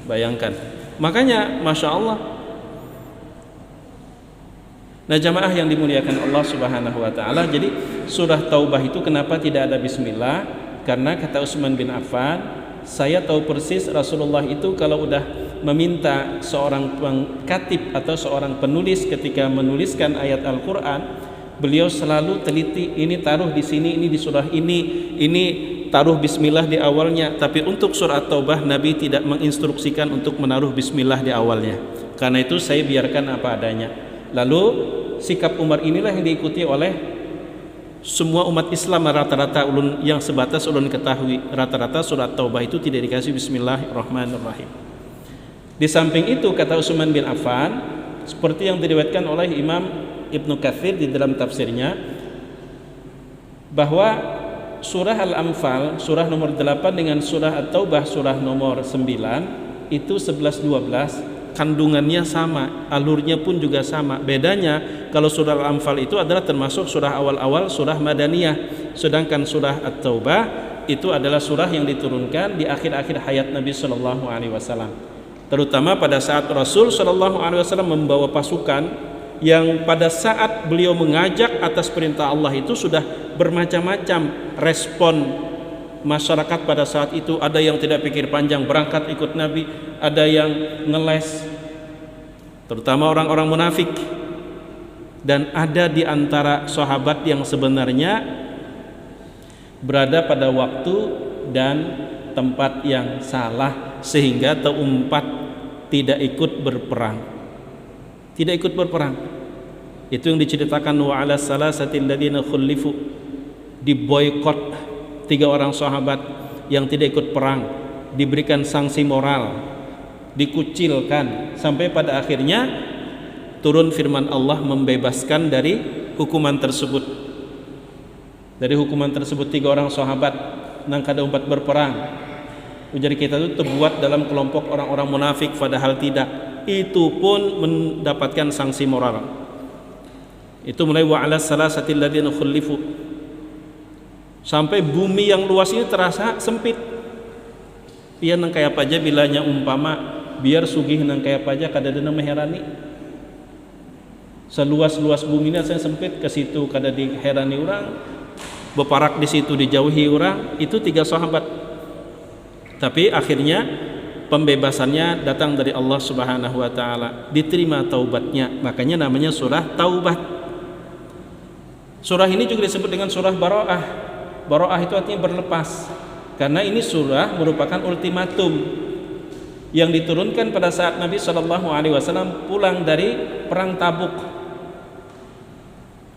Speaker 1: Bayangkan, Makanya Masya Allah. Nah jamaah yang dimuliakan Allah Subhanahu wa ta'ala, jadi surah Taubah itu kenapa tidak ada bismillah? Karena kata Utsman bin Affan, saya tahu persis Rasulullah itu kalau udah meminta seorang katib atau seorang penulis ketika menuliskan ayat Al-Quran, beliau selalu teliti, ini taruh di sini, ini di surah ini taruh bismillah di awalnya. Tapi untuk surah Taubah Nabi tidak menginstruksikan untuk menaruh bismillah di awalnya. Karena itu saya biarkan apa adanya. Lalu sikap Umar inilah yang diikuti oleh semua umat Islam rata-rata ulun yang sebatas ulun ketahui. Rata-rata surat Taubah itu tidak dikasih bismillahirrahmanirrahim. Di samping itu kata Utsman bin Affan, seperti yang diriwayatkan oleh Imam Ibnu Katsir di dalam tafsirnya, bahwa surah Al-Anfal surah nomor 8 dengan surah At-Taubah surah nomor 9 itu 11-12 kandungannya sama, alurnya pun juga sama. Bedanya kalau surah Al-Anfal itu adalah termasuk surah awal-awal surah Madaniyah, sedangkan surah At-Taubah itu adalah surah yang diturunkan di akhir-akhir hayat Nabi Shallallahu Alaihi Wasallam, terutama pada saat Rasul Shallallahu Alaihi Wasallam membawa pasukan yang pada saat beliau mengajak atas perintah Allah itu sudah bermacam-macam respon masyarakat pada saat itu. Ada yang tidak pikir panjang berangkat ikut Nabi, ada yang ngeles, terutama orang-orang munafik, dan ada di antara sahabat yang sebenarnya berada pada waktu dan tempat yang salah sehingga terumpat tidak ikut berperang. Tidak ikut berperang. Itu yang diceritakan wa ala salasatil ladzina khulifu, diboykot 3 orang sahabat yang tidak ikut perang, diberikan sanksi moral, dikucilkan, sampai pada akhirnya turun firman Allah membebaskan dari hukuman tersebut. Dari hukuman tersebut 3 orang sahabat nang kada umpat berperang. Ujar kita itu terbuat dalam kelompok orang-orang munafik, padahal tidak. Itu pun mendapatkan sanksi moral. Itu mulai wa ala salasatil ladzina khulifu, sampai bumi yang luas ini terasa sempit. Ia nang kaya paja bilanya umpama biar sugih nang kaya paja kada ada meherani. Seluas-luas bumi ini saya sempit, ke situ kada diherani orang, beparak di situ dijauhi orang. Itu 3 sahabat. Tapi akhirnya pembebasannya datang dari Allah Subhanahu wa taala, diterima taubatnya, makanya namanya surah Taubat. Surah ini juga disebut dengan surah Bara'ah. Bara'ah itu artinya berlepas, karena ini surah merupakan ultimatum yang diturunkan pada saat Nabi Shallallahu Alaihi Wasallam pulang dari perang Tabuk.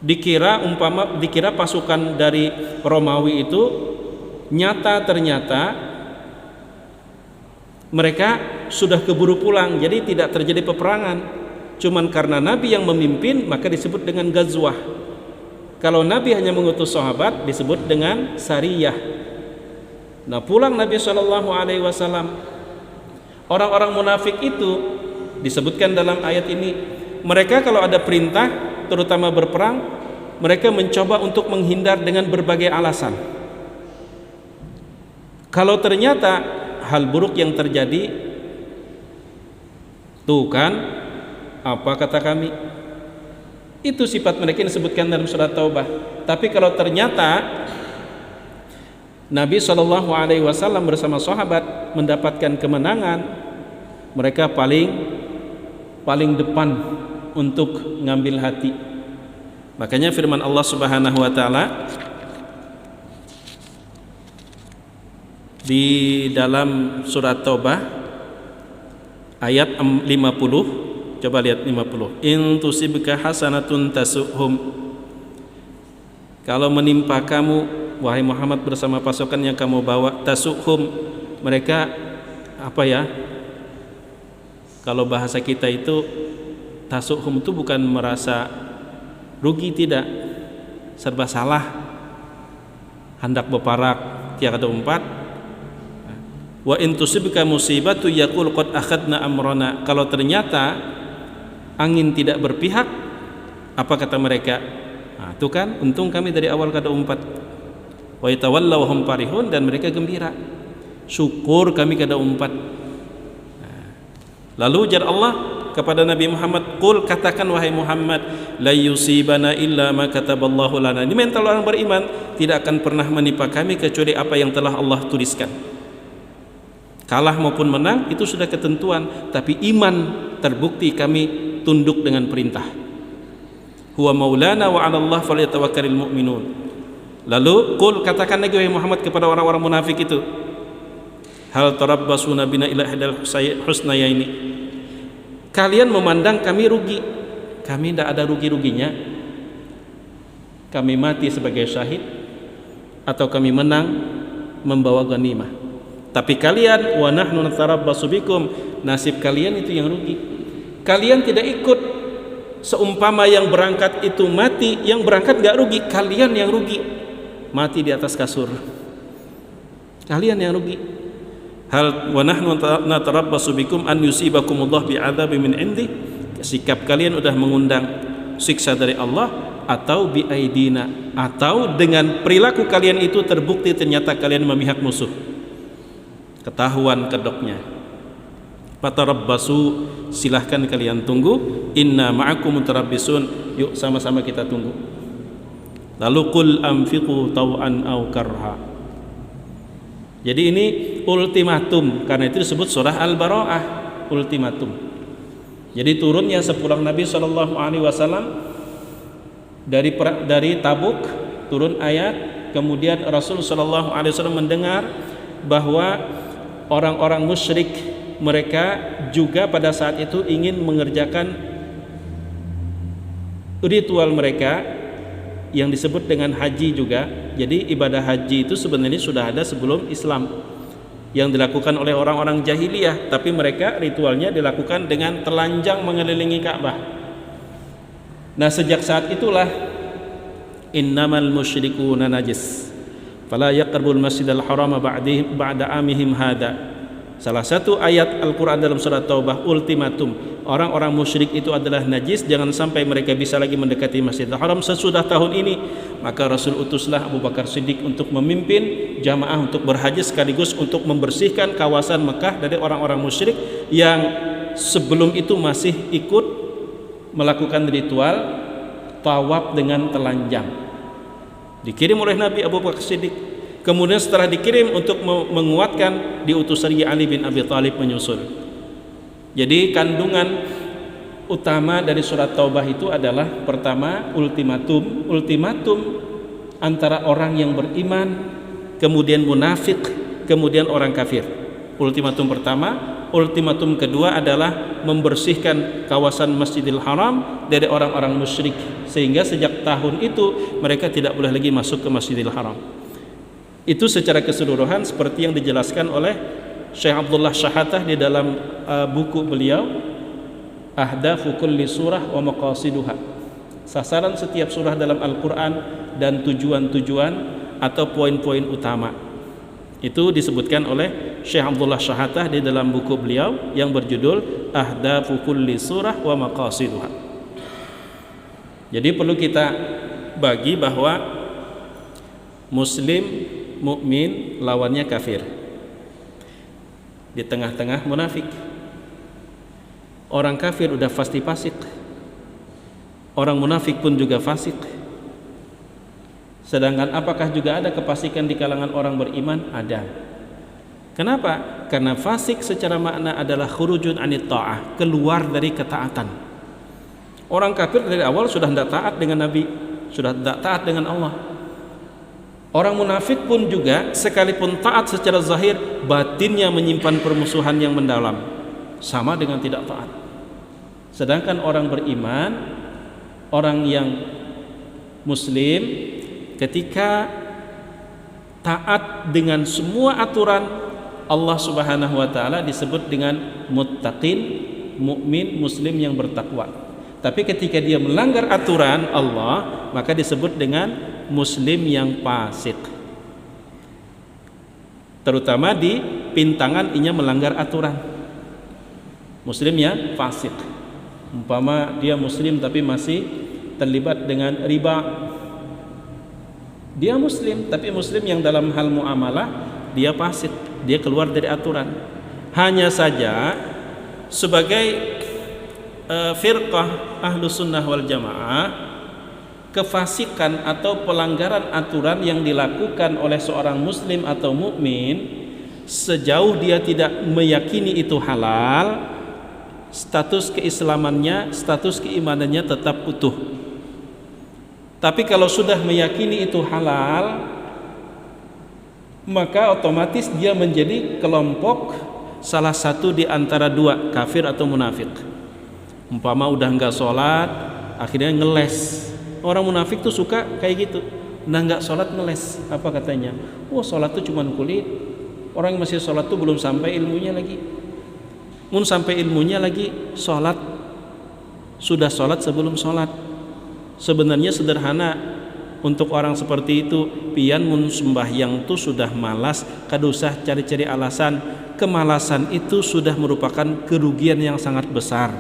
Speaker 1: Dikira pasukan dari Romawi itu nyata, ternyata mereka sudah keburu pulang, jadi tidak terjadi peperangan. Cuman karena Nabi yang memimpin maka disebut dengan Ghazwah. Kalau Nabi hanya mengutus sahabat disebut dengan Sariyah. Nah, pulang Nabi Shallallahu Alaihi Wasallam, orang-orang munafik itu disebutkan dalam ayat ini, mereka kalau ada perintah terutama berperang, mereka mencoba untuk menghindar dengan berbagai alasan. Kalau ternyata hal buruk yang terjadi, tuh kan apa kata kami, itu sifat mereka yang disebutkan dalam surat Taubah. Tapi kalau ternyata Nabi Shallallahu Alaihi Wasallam bersama sahabat mendapatkan kemenangan, mereka paling depan untuk ngambil hati. Makanya firman Allah Subhanahu Wa Taala di dalam surat Taubah ayat 50. Coba lihat 50. In tusibka hasanatun tasuhum. Kalau menimpa kamu wahai Muhammad bersama pasukan yang kamu bawa, tasuhum, mereka apa ya? Kalau bahasa kita itu tasuhum itu bukan merasa rugi, tidak, serba salah, hendak beparak tiada umpat. Wa in tusibka musibatu yaqul qad akhadna amrana. Kalau ternyata angin tidak berpihak, apa kata mereka? Nah, itu kan untung kami dari awal kada umpat. Wa yatawallaw hum farihun, dan mereka gembira, syukur kami kada umpat. Nah, Lalu ujar Allah kepada Nabi Muhammad, "Qul," katakan wahai Muhammad, "la yusibana illa ma kataballahu lana." Ini mental orang beriman, tidak akan pernah menimpa kami kecuali apa yang telah Allah tuliskan. Kalah maupun menang itu sudah ketentuan, tapi iman terbukti kami tunduk dengan perintah. Huwa maulana wa 'ala Allah falyatawakkalul mu'minun. Lalu qul, katakan lagi wahai Muhammad kepada orang-orang munafik itu, hal tarabbasuna bina ila ihdal husnayaini. Kalian memandang kami rugi. Kami tidak ada rugi-ruginya. Kami mati sebagai syahid atau kami menang membawa ghanimah. Tapi kalian, wa nahnu natarabbasu bikum, nasib kalian itu yang rugi. Kalian tidak ikut. Seumpama yang berangkat itu mati, yang berangkat gak rugi, kalian yang rugi. Mati di atas kasur. Kalian yang rugi. Hal wa nahnu natarabbasu bikum an yusibakumullah bi'adzabin min indi. Sikap kalian sudah mengundang siksa dari Allah, atau biaidina, atau dengan perilaku kalian itu terbukti ternyata kalian memihak musuh. Ketahuan kedoknya. Fatarabbasu, silahkan kalian tunggu. Inna ma'akum mutarabbisun, yuk sama-sama kita tunggu. Lalu qul anfiqu taw'an aw karha. Jadi ini ultimatum, karena itu disebut surah Al-Bara'ah, ultimatum. Jadi turunnya sepulang Nabi SAW dari Tabuk, turun ayat, kemudian Rasul SAW mendengar bahwa orang-orang musyrik mereka juga pada saat itu ingin mengerjakan ritual mereka yang disebut dengan haji juga. Jadi ibadah haji itu sebenarnya sudah ada sebelum Islam, yang dilakukan oleh orang-orang jahiliyah, tapi mereka ritualnya dilakukan dengan telanjang mengelilingi Ka'bah. Nah, sejak saat itulah innamal musyrikuuna najis fala yaqrabul masjidal harama ba'da amihim hada. Salah satu ayat Al-Quran dalam surat Taubah, ultimatum, orang-orang musyrik itu adalah najis, jangan sampai mereka bisa lagi mendekati Masjidil Haram sesudah tahun ini. Maka Rasul utuslah Abu Bakar Siddiq untuk memimpin jamaah untuk berhaji, sekaligus untuk membersihkan kawasan Mekah dari orang-orang musyrik yang sebelum itu masih ikut melakukan ritual tawaf dengan telanjang. Dikirim oleh Nabi Abu Bakar Siddiq. Kemudian setelah dikirim untuk menguatkan, diutus lagi Ali bin Abi Thalib menyusul. Jadi kandungan utama dari surat Taubah itu adalah pertama ultimatum antara orang yang beriman, kemudian munafik, kemudian orang kafir. Ultimatum pertama. Ultimatum kedua adalah membersihkan kawasan Masjidil Haram dari orang-orang musyrik, sehingga sejak tahun itu mereka tidak boleh lagi masuk ke Masjidil Haram. Itu secara keseluruhan seperti yang dijelaskan oleh Syekh Abdullah Syahatah di dalam buku beliau Ahdafu kulli surah wa maqasiduha. Sasaran setiap surah dalam Al-Quran dan tujuan-tujuan atau poin-poin utama. Itu disebutkan oleh Syekh Abdullah Syahatah di dalam buku beliau yang berjudul Ahdafu kulli surah wa maqasiduha. Jadi perlu kita bagi bahwa Muslim mukmin lawannya kafir. Di tengah-tengah munafik. Orang kafir udah pasti fasik. Orang munafik pun juga fasik. Sedangkan apakah juga ada kefasikan di kalangan orang beriman? Ada. Kenapa? Karena fasik secara makna adalah khurujun anit ta'ah, keluar dari ketaatan. Orang kafir dari awal sudah tidak taat dengan Nabi, sudah tidak taat dengan Allah. Orang munafik pun juga sekalipun taat secara zahir, batinnya menyimpan permusuhan yang mendalam, sama dengan tidak taat. Sedangkan orang beriman, orang yang muslim, ketika taat dengan semua aturan Allah Subhanahu wa taala disebut dengan muttaqin, mukmin, muslim yang bertakwa. Tapi ketika dia melanggar aturan Allah, maka disebut dengan muslim yang fasik. Terutama di pintangan inya melanggar aturan. Muslim yang fasik. Umpama dia muslim tapi masih terlibat dengan riba. Dia muslim tapi muslim yang dalam hal muamalah dia fasik, dia keluar dari aturan. Hanya saja sebagai firqah Ahlus Sunnah wal Jamaah, kefasikan atau pelanggaran aturan yang dilakukan oleh seorang muslim atau mukmin, sejauh dia tidak meyakini itu halal, status keislamannya, status keimanannya tetap utuh. Tapi kalau sudah meyakini itu halal, maka otomatis dia menjadi kelompok salah satu di antara dua, kafir atau munafik. Umpama udah enggak sholat, akhirnya ngeles. Orang munafik tuh suka kayak gitu. Udah enggak sholat ngeles. Apa katanya? Oh, sholat tuh cuman kulit. Orang yang masih sholat tuh belum sampai ilmunya lagi. Mun sampai ilmunya lagi sholat, sudah sholat sebelum sholat. Sebenarnya sederhana. Untuk orang seperti itu, pian mun sembahyang tuh sudah malas, kadusah cari-cari alasan. Kemalasan itu sudah merupakan kerugian yang sangat besar.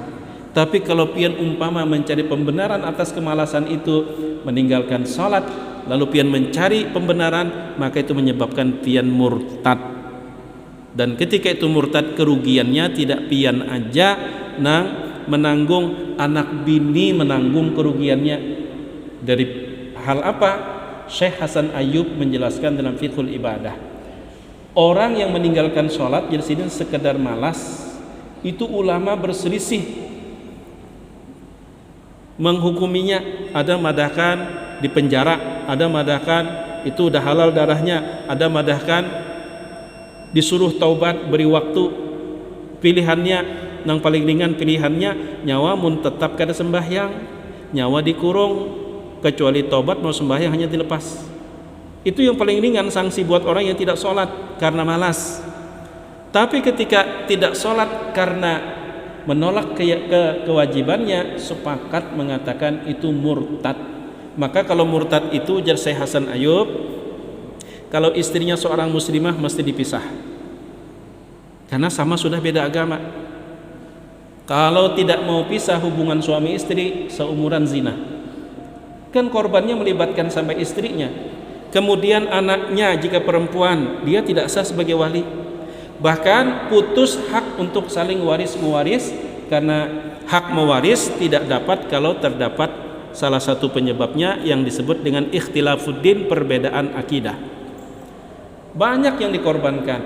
Speaker 1: Tapi kalau pian umpama mencari pembenaran atas kemalasan itu, meninggalkan sholat, lalu pian mencari pembenaran, maka itu menyebabkan pian murtad. Dan ketika itu murtad, kerugiannya tidak pian aja menanggung, anak bini menanggung kerugiannya. Dari hal apa? Syekh Hasan Ayyub menjelaskan dalam Fiqhul Ibadah, orang yang meninggalkan sholat jadi sini sekedar malas, itu ulama berselisih menghukuminya. Ada madahkan di penjara, ada madahkan itu udah halal darahnya, ada madahkan disuruh taubat, beri waktu. Pilihannya yang paling ringan, pilihannya nyawa mun tetap kada sembahyang, nyawa dikurung, kecuali taubat mau sembahyang hanya dilepas. Itu yang paling ringan sanksi buat orang yang tidak sholat karena malas. Tapi ketika tidak sholat karena menolak kewajibannya, sepakat mengatakan itu murtad. Maka kalau murtad itu, ujar Syekh Hasan Ayyub, kalau istrinya seorang muslimah mesti dipisah, karena sama sudah beda agama. Kalau tidak mau pisah hubungan suami istri, seumuran zina, kan korbannya melibatkan sampai istrinya. Kemudian anaknya jika perempuan, dia tidak sah sebagai wali. Bahkan putus hak untuk saling waris-mewaris, karena hak mewaris tidak dapat kalau terdapat salah satu penyebabnya yang disebut dengan ikhtilafuddin, perbedaan akidah. Banyak yang dikorbankan.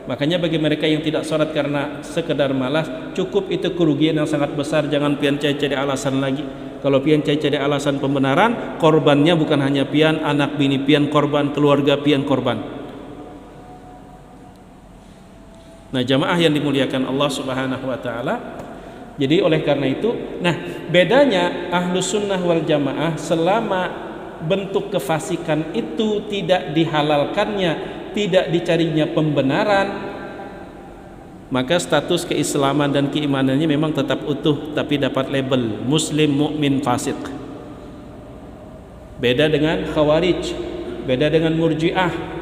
Speaker 1: Makanya bagi mereka yang tidak sholat karena sekedar malas, cukup itu kerugian yang sangat besar. Jangan pian cari-cari alasan lagi. Kalau pian cari-cari alasan pembenaran, korbannya bukan hanya pian, anak bini pian korban, keluarga pian korban. Nah, jamaah yang dimuliakan Allah Subhanahu wa taala. Jadi oleh karena itu, nah bedanya Ahlus Sunnah wal Jamaah, selama bentuk kefasikan itu tidak dihalalkannya, tidak dicarinya pembenaran, maka status keislaman dan keimanannya memang tetap utuh, tapi dapat label muslim, mukmin, fasik. Beda dengan Khawarij, beda dengan Murji'ah.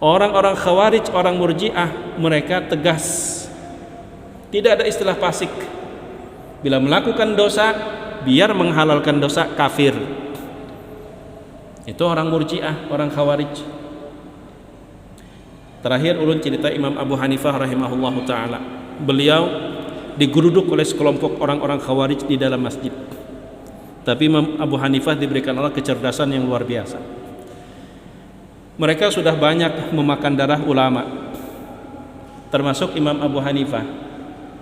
Speaker 1: Orang-orang Khawarij, orang Murji'ah, mereka tegas, tidak ada istilah fasik. Bila melakukan dosa, biar menghalalkan dosa, kafir. Itu orang Murji'ah, orang Khawarij. Terakhir ulun cerita Imam Abu Hanifah rahimahullahu ta'ala. Beliau digeruduk oleh sekelompok orang-orang Khawarij di dalam masjid. Tapi Imam Abu Hanifah diberikan Allah kecerdasan yang luar biasa. Mereka sudah banyak memakan darah ulama, termasuk Imam Abu Hanifah.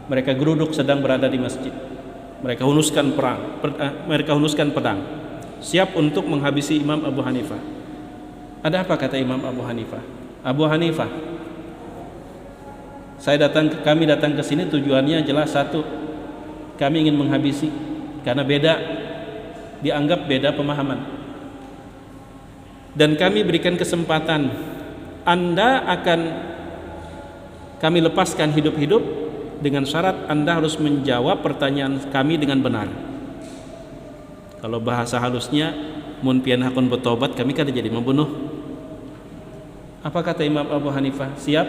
Speaker 1: Mereka geruduk sedang berada di masjid. Mereka hunuskan pedang, siap untuk menghabisi Imam Abu Hanifah. Ada apa kata Imam Abu Hanifah? Abu Hanifah, kami datang ke sini tujuannya jelas satu, kami ingin menghabisi, karena dianggap beda pemahaman. Dan kami berikan kesempatan, Anda akan kami lepaskan hidup-hidup dengan syarat Anda harus menjawab pertanyaan kami dengan benar. Kalau bahasa halusnya, mun pian hakun bertobat, kami kada jadi membunuh. Apa kata Imam Abu Hanifah? Siap,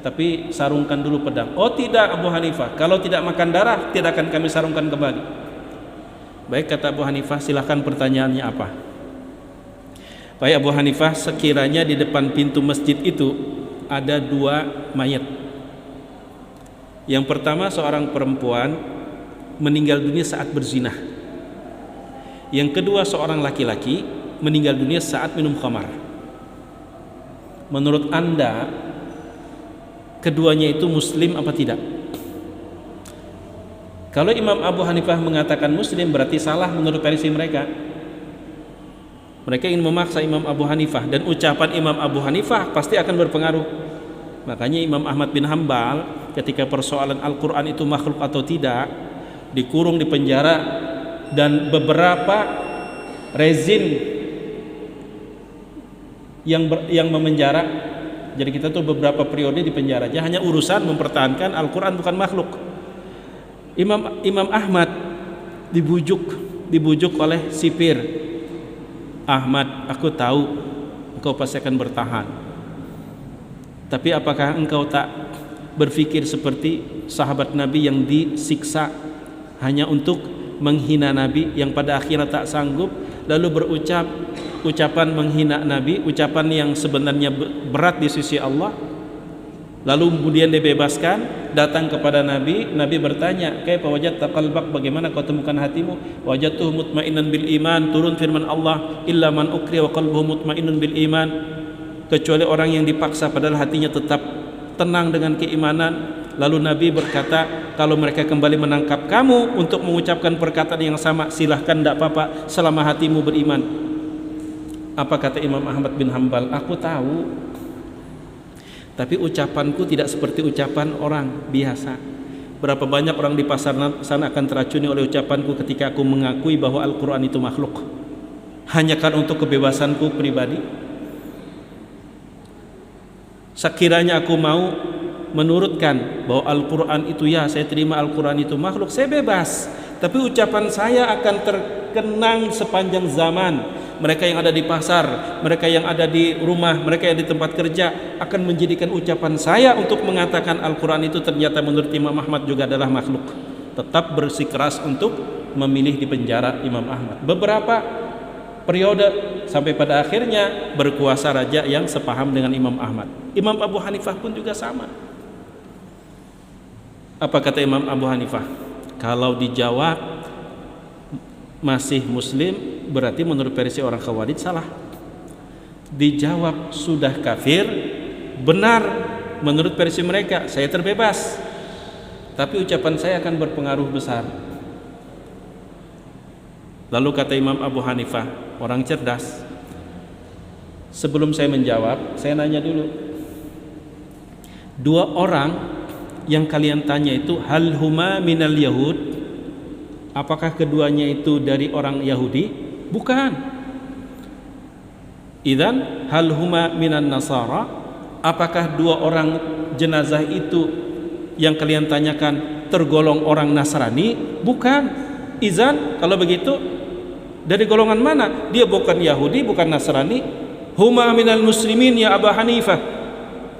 Speaker 1: tapi sarungkan dulu pedang. Oh tidak Abu Hanifah, kalau tidak makan darah tidak akan kami sarungkan kembali. Baik, kata Abu Hanifah, silahkan pertanyaannya apa? Baik Abu Hanifah, sekiranya di depan pintu masjid itu ada dua mayat. Yang pertama, seorang perempuan meninggal dunia saat berzina. Yang kedua, seorang laki-laki meninggal dunia saat minum khamar. Menurut Anda, keduanya itu muslim apa tidak? Kalau Imam Abu Hanifah mengatakan muslim, berarti salah menurut versi mereka. Mereka ingin memaksa Imam Abu Hanifah, dan ucapan Imam Abu Hanifah pasti akan berpengaruh. Makanya Imam Ahmad bin Hambal ketika persoalan Al-Quran itu makhluk atau tidak, dikurung di penjara, dan beberapa rezim yang memenjara. Jadi kita tuh beberapa periode di penjara aja hanya urusan mempertahankan Al-Quran bukan makhluk. Imam Ahmad dibujuk oleh sipir. Ahmad, aku tahu engkau pasti akan bertahan, tapi apakah engkau tak berpikir seperti sahabat Nabi yang disiksa hanya untuk menghina Nabi, yang pada akhirnya tak sanggup lalu berucap ucapan menghina Nabi, ucapan yang sebenarnya berat di sisi Allah, lalu kemudian dibebaskan, datang kepada Nabi. Nabi bertanya, kaifa wajadta qalbak, bagaimana kau temukan hatimu? Wajadtuhu mutmainan bil iman. Turun firman Allah, illa man ukriya wa qalbuhu mutmainnun bil iman, kecuali orang yang dipaksa padahal hatinya tetap tenang dengan keimanan. Lalu Nabi berkata, kalau mereka kembali menangkap kamu untuk mengucapkan perkataan yang sama, silahkan, tidak apa-apa selama hatimu beriman. Apa kata Imam Ahmad bin Hambal? Aku tahu, tapi ucapanku tidak seperti ucapan orang biasa. Berapa banyak orang di pasar sana akan teracuni oleh ucapanku ketika aku mengakui bahwa Al-Quran itu makhluk, hanya kan untuk kebebasanku pribadi. Sekiranya aku mau menurutkan bahwa Al-Quran itu, ya saya terima Al-Quran itu makhluk, saya bebas, tapi ucapan saya akan terkenang sepanjang zaman. Mereka yang ada di pasar, mereka yang ada di rumah, mereka yang di tempat kerja akan menjadikan ucapan saya untuk mengatakan Al-Quran itu ternyata menurut Imam Ahmad juga adalah makhluk. Tetap bersikeras untuk memilih di penjara Imam Ahmad beberapa periode, sampai pada akhirnya berkuasa raja yang sepaham dengan Imam Ahmad. Imam Abu Hanifah pun juga sama. Apa kata Imam Abu Hanifah? Kalau dijawab masih muslim, berarti menurut versi orang Khawarij salah. Dijawab sudah kafir, benar menurut versi mereka, saya terbebas, tapi ucapan saya akan berpengaruh besar. Lalu kata Imam Abu Hanifah, orang cerdas, sebelum saya menjawab, saya nanya dulu. Dua orang yang kalian tanya itu, hal huma minal yahud, apakah keduanya itu dari orang Yahudi? Bukan. Idzan hal huma minan nasara, apakah dua orang jenazah itu yang kalian tanyakan tergolong orang Nasrani? Bukan. Idzan kalau begitu dari golongan mana? Dia bukan Yahudi, bukan Nasrani. Huma minal muslimin ya Abu Hanifah.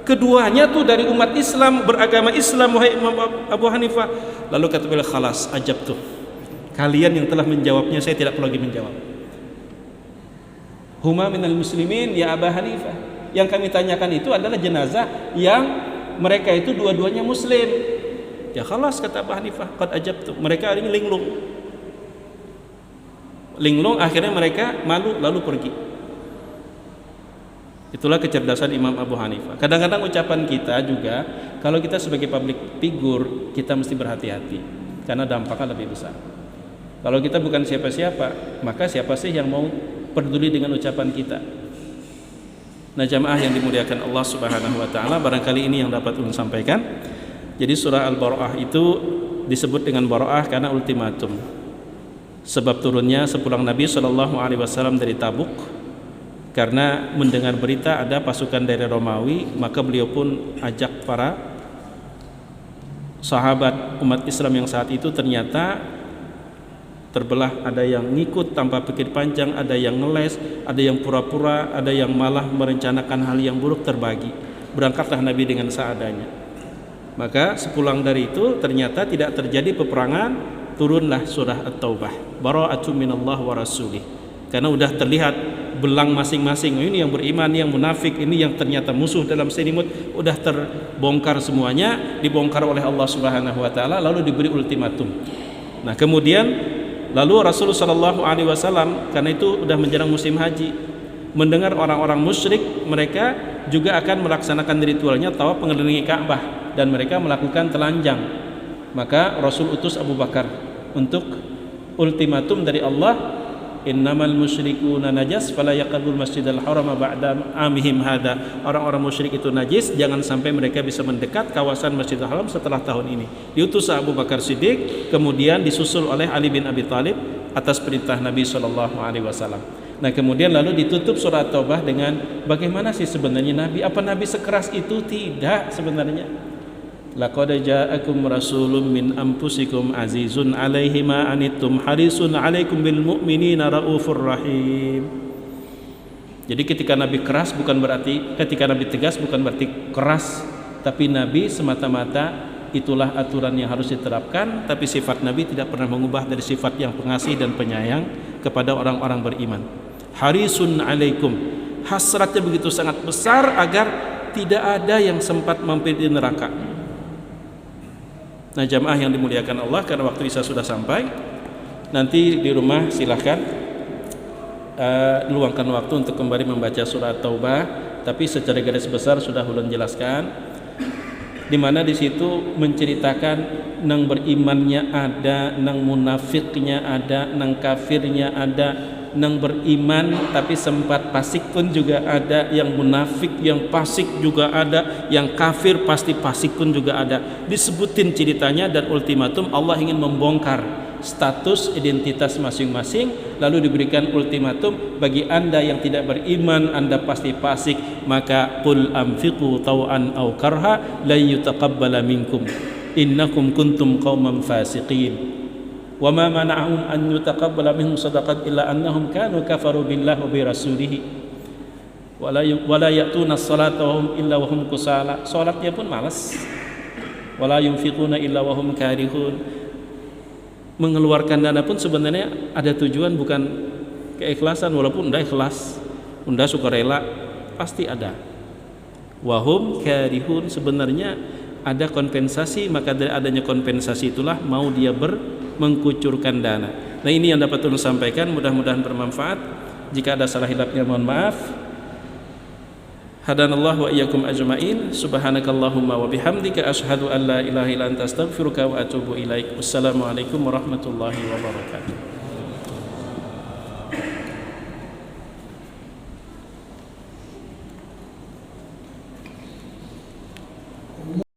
Speaker 1: Keduanya tuh dari umat Islam, beragama Islam, wahai Imam Abu Hanifah. Lalu kata beliau, khalas, ajab tuh. Kalian yang telah menjawabnya, saya tidak perlu lagi menjawab. Huma minal muslimin ya Abu Hanifah. Yang kami tanyakan itu adalah jenazah yang mereka itu dua-duanya muslim. Ya khalas, kata Abu Hanifah, qad ajabtu. Mereka ini linglung, akhirnya mereka malu lalu pergi. Itulah kecerdasan Imam Abu Hanifah. Kadang-kadang ucapan kita juga, kalau kita sebagai public figure, kita mesti berhati-hati karena dampaknya lebih besar. Kalau kita bukan siapa-siapa, maka siapa sih yang mau peduli dengan ucapan kita? Nah, jamaah yang dimuliakan Allah Subhanahu wa taala, barangkali ini yang dapat ulun sampaikan. Jadi surah Al-Bara'ah itu disebut dengan Bara'ah karena ultimatum. Sebab turunnya sepulang Nabi SAW dari Tabuk, karena mendengar berita ada pasukan dari Romawi, maka beliau pun ajak para sahabat umat Islam yang saat itu ternyata terbelah. Ada yang ngikut tanpa pikir panjang, ada yang ngeles, ada yang pura-pura, ada yang malah merencanakan hal yang buruk, terbagi. Berangkatlah Nabi dengan seadanya. Maka sepulang dari itu ternyata tidak terjadi peperangan, turunlah surah At-Taubah, bara'atun minallah wa rasulih. karena udah terlihat belang masing-masing. Ini yang beriman, ini yang munafik, ini yang ternyata musuh dalam selimut, udah terbongkar semuanya, dibongkar oleh Allah Subhanahu wa taala, lalu diberi ultimatum. Nah, kemudian lalu Rasulullah sallallahu alaihi wasallam, karena itu udah menjelang musim haji, mendengar orang-orang musyrik mereka juga akan melaksanakan ritualnya tawaf mengelilingi Ka'bah dan mereka melakukan telanjang. Maka Rasul utus Abu Bakar untuk ultimatum dari Allah, innamal musyrikuuna najas fala yaqrabul masjidal haram ba'da amihim hada. Orang-orang musyrik itu najis, jangan sampai mereka bisa mendekat kawasan Masjidil Haram setelah tahun ini. Diutus Abu Bakar Siddiq, kemudian disusul oleh Ali bin Abi Thalib atas perintah Nabi sallallahu alaihi wasallam. Nah, kemudian lalu ditutup surat Taubah dengan bagaimana sih sebenarnya Nabi? Apa Nabi sekeras itu? Tidak sebenarnya. Laqad ja'akum rasulun min anfusikum azizun 'alaihi ma anittum harisun 'alaikum bil mu'minina raufur rahim. Jadi ketika Nabi keras bukan berarti, ketika Nabi tegas bukan berarti keras, tapi Nabi semata-mata itulah aturan yang harus diterapkan, tapi sifat Nabi tidak pernah mengubah dari sifat yang pengasih dan penyayang kepada orang-orang beriman. Harisun 'alaikum, hasratnya begitu sangat besar agar tidak ada yang sempat mampir di neraka. Nah, jamaah yang dimuliakan Allah, karena waktu Isya sudah sampai, nanti di rumah silahkan luangkan waktu untuk kembali membaca surat Taubah, tapi secara garis besar sudah ulun jelaskan, di mana di situ menceritakan nang berimannya ada, nang munafiknya ada, nang kafirnya ada, nang beriman tapi sempat fasik pun juga ada, yang munafik yang fasik juga ada, yang kafir pasti fasik pun juga ada. Disebutin ceritanya dan ultimatum. Allah ingin membongkar status identitas masing-masing, lalu diberikan ultimatum, bagi anda yang tidak beriman anda pasti fasik, maka qul anfiqu taw'an aw karha la yutaqabbala minkum innakum kuntum qauman fasiqin. Wa ma mana'ahum an yutaqabbala minhum shadaqat illa annahum kanu kafaru billahi wa bi rasulihi wa la ya'tuna as-salata wa hum illa wa hum kusala. Salatnya pun malas. Wa la yunfiquna illa wa hum karihun. Mengeluarkan dana pun sebenarnya ada tujuan, bukan keikhlasan, walaupun unda ikhlas, unda sukarela, pasti ada. Wa hum karihun, sebenarnya ada kompensasi, maka dari adanya kompensasi itulah mau dia mengkucurkan dana. Nah, ini yang dapat ulun sampaikan, mudah-mudahan bermanfaat. Jika ada salah hilapnya mohon maaf. Hadanallahu wa iyyakum ajma'in. Subhanakallahumma wa bihamdika asyhadu an la ilaha illa anta astaghfiruka wa atubu ilaik. Wassalamualaikum warahmatullahi wabarakatuh.